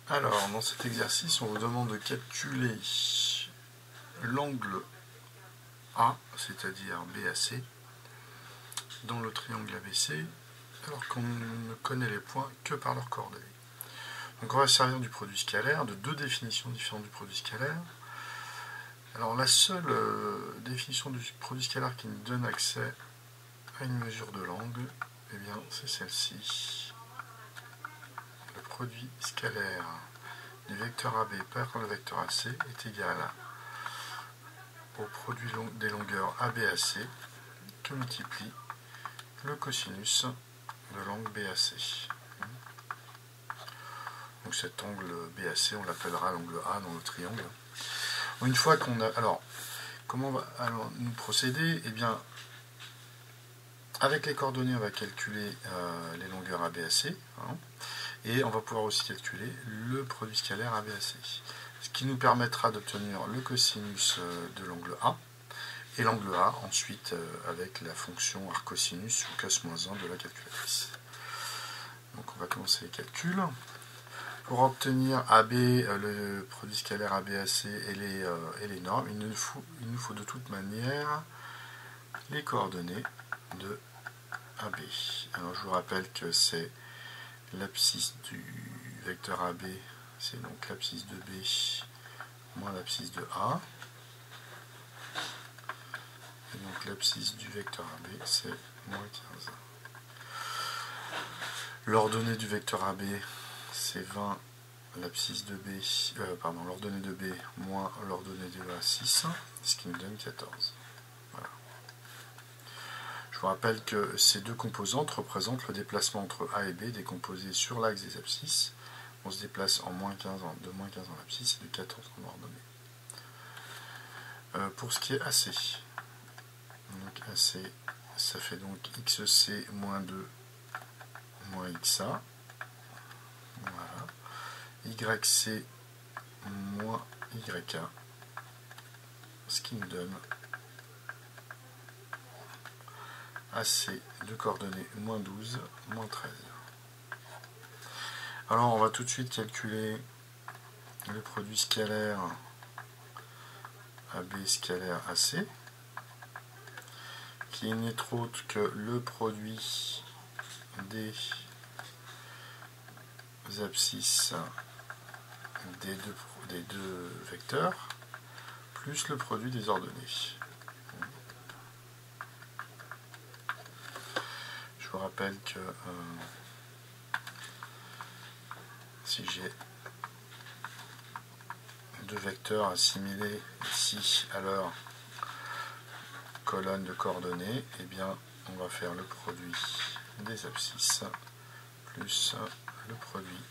Alors, dans cet exercice, on vous demande de calculer l'angle A, c'est-à-dire BAC, dans le triangle ABC, alors qu'on ne connaît les points que par leurs coordonnées. Donc on va se servir du produit scalaire, de deux définitions différentes du produit scalaire. Alors la seule définition du produit scalaire qui nous donne accès à une mesure de l'angle, eh bien c'est celle-ci. Le produit scalaire du vecteur AB par le vecteur AC est égal au produit des longueurs ABAC que multiplie le cosinus de l'angle BAC. Donc cet angle BAC, on l'appellera l'angle A dans le triangle. Une fois qu'on a... Alors, comment on va nous procéder? Eh bien, avec les coordonnées, on va calculer les longueurs ABAC. Et on va pouvoir aussi calculer le produit scalaire ABAC. Ce qui nous permettra d'obtenir le cosinus de l'angle A. Et l'angle A, ensuite, avec la fonction arcosinus ou cos-1 de la calculatrice. Donc on va commencer les calculs. Pour obtenir AB, le produit scalaire ABAC et les normes, il nous faut de toute manière les coordonnées de AB. Alors je vous rappelle que c'est l'abscisse du vecteur AB, c'est donc l'abscisse de B moins l'abscisse de A. Et donc l'abscisse du vecteur AB, c'est moins 15. L'ordonnée du vecteur AB, c'est 20, l'abscisse de B, l'ordonnée de B moins l'ordonnée de A, 6, ce qui nous donne 14. Voilà. Je vous rappelle que ces deux composantes représentent le déplacement entre A et B décomposé sur l'axe des abscisses. On se déplace en moins 15 de moins 15 en abscisse et de 14 en ordonnée. Pour ce qui est AC, donc AC, ça fait donc XC moins 2 moins XA. Voilà. YC moins YA, ce qui nous donne AC de coordonnées moins 12, moins 13. Alors on va tout de suite calculer le produit scalaire AB scalaire AC, qui n'est autre que le produit des abscisses des deux vecteurs plus le produit des ordonnées. Je vous rappelle que si j'ai deux vecteurs assimilés ici à leur colonne de coordonnées, eh bien on va faire le produit des abscisses plus le produit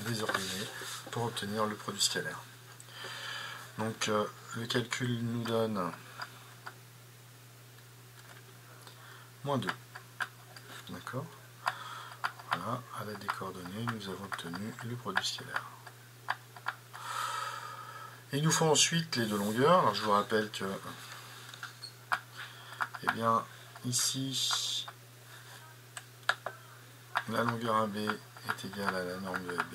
des ordonnées pour obtenir le produit scalaire. Donc le calcul nous donne moins 2. D'accord? Voilà, à l'aide des coordonnées, nous avons obtenu le produit scalaire. Et il nous faut ensuite les deux longueurs. Alors je vous rappelle que eh bien, ici, la longueur AB est égale à la norme de AB.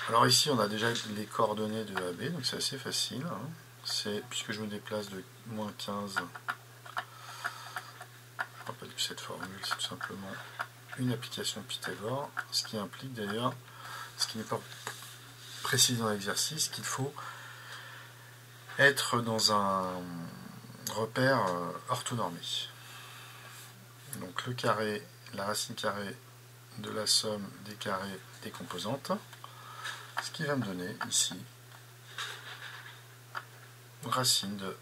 Alors ici, on a déjà les coordonnées de AB, donc c'est assez facile. Puisque je me déplace de moins 15, je rappelle que cette formule, c'est tout simplement une application de Pythagore, ce qui implique d'ailleurs, ce qui n'est pas précisé dans l'exercice, qu'il faut être dans un repère orthonormé. Donc le carré, la racine carrée de la somme des carrés des composantes, ce qui va me donner ici racine de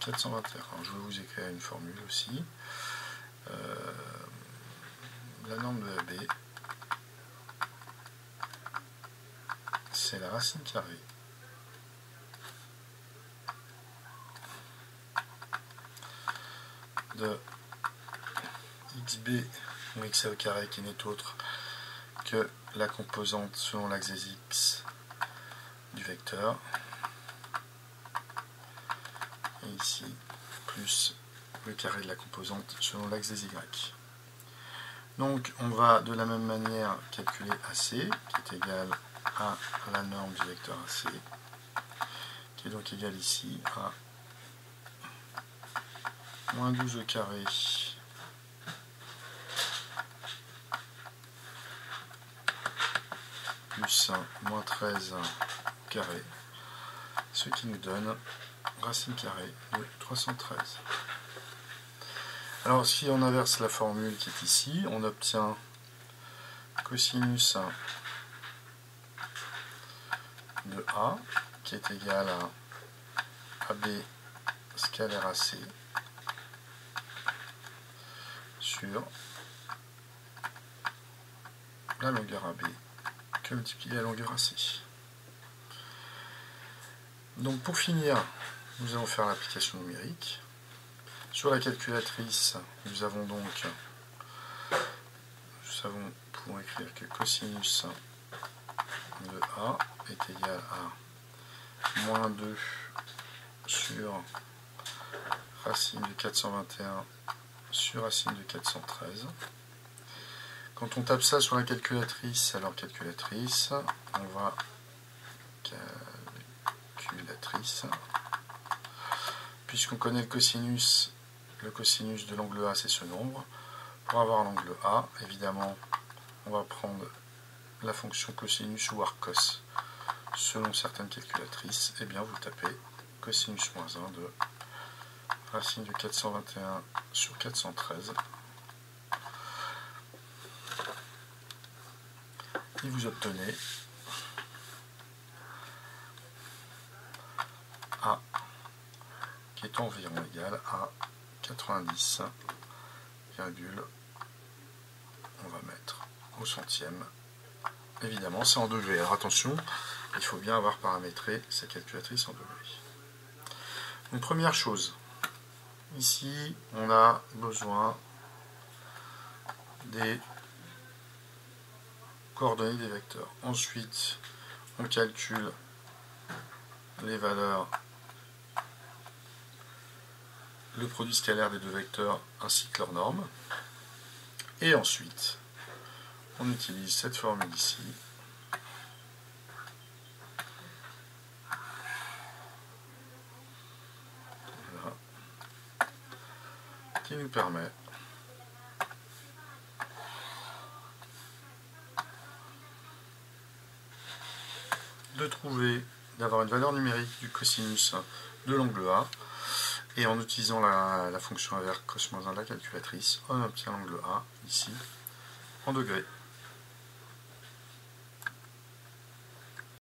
421. Alors, je vais vous écrire une formule aussi. La norme de AB, c'est la racine carrée de xb ou xa au carré, qui n'est autre que la composante selon l'axe des x du vecteur, et ici plus le carré de la composante selon l'axe des y. Donc on va de la même manière calculer AC, qui est égal à la norme du vecteur AC, qui est donc égal ici à moins 12 au carré plus moins 13 au carré, ce qui nous donne racine carrée de 313. Alors si on inverse la formule qui est ici, on obtient cosinus de A qui est égal à AB scalaire AC sur la longueur AB que multiplier la longueur AC. Donc pour finir, nous allons faire l'application numérique. Sur la calculatrice, nous avons donc, nous pouvons écrire que cosinus de A est égal à moins 2 sur racine de 421 sur racine de 413. Quand on tape ça sur la calculatrice, alors calculatrice, on va calculatrice, puisqu'on connaît le cosinus de l'angle A c'est ce nombre. Pour avoir l'angle A, évidemment, on va prendre la fonction cosinus ou arccos. Selon certaines calculatrices, et bien vous tapez cosinus moins 1 de racine de 421 sur 413. Et vous obtenez A qui est environ égal à 90, on va mettre au centième. Évidemment, c'est en degrés. Alors attention, il faut bien avoir paramétré sa calculatrice en degrés. Donc première chose, ici, on a besoin des coordonnées des vecteurs. Ensuite, on calcule les valeurs, le produit scalaire des deux vecteurs ainsi que leurs normes. Et ensuite, on utilise cette formule ici. Voilà, qui nous permet de trouver, d'avoir une valeur numérique du cosinus de l'angle A, et en utilisant la fonction inverse cos-1 de la calculatrice, on obtient l'angle A ici en degrés.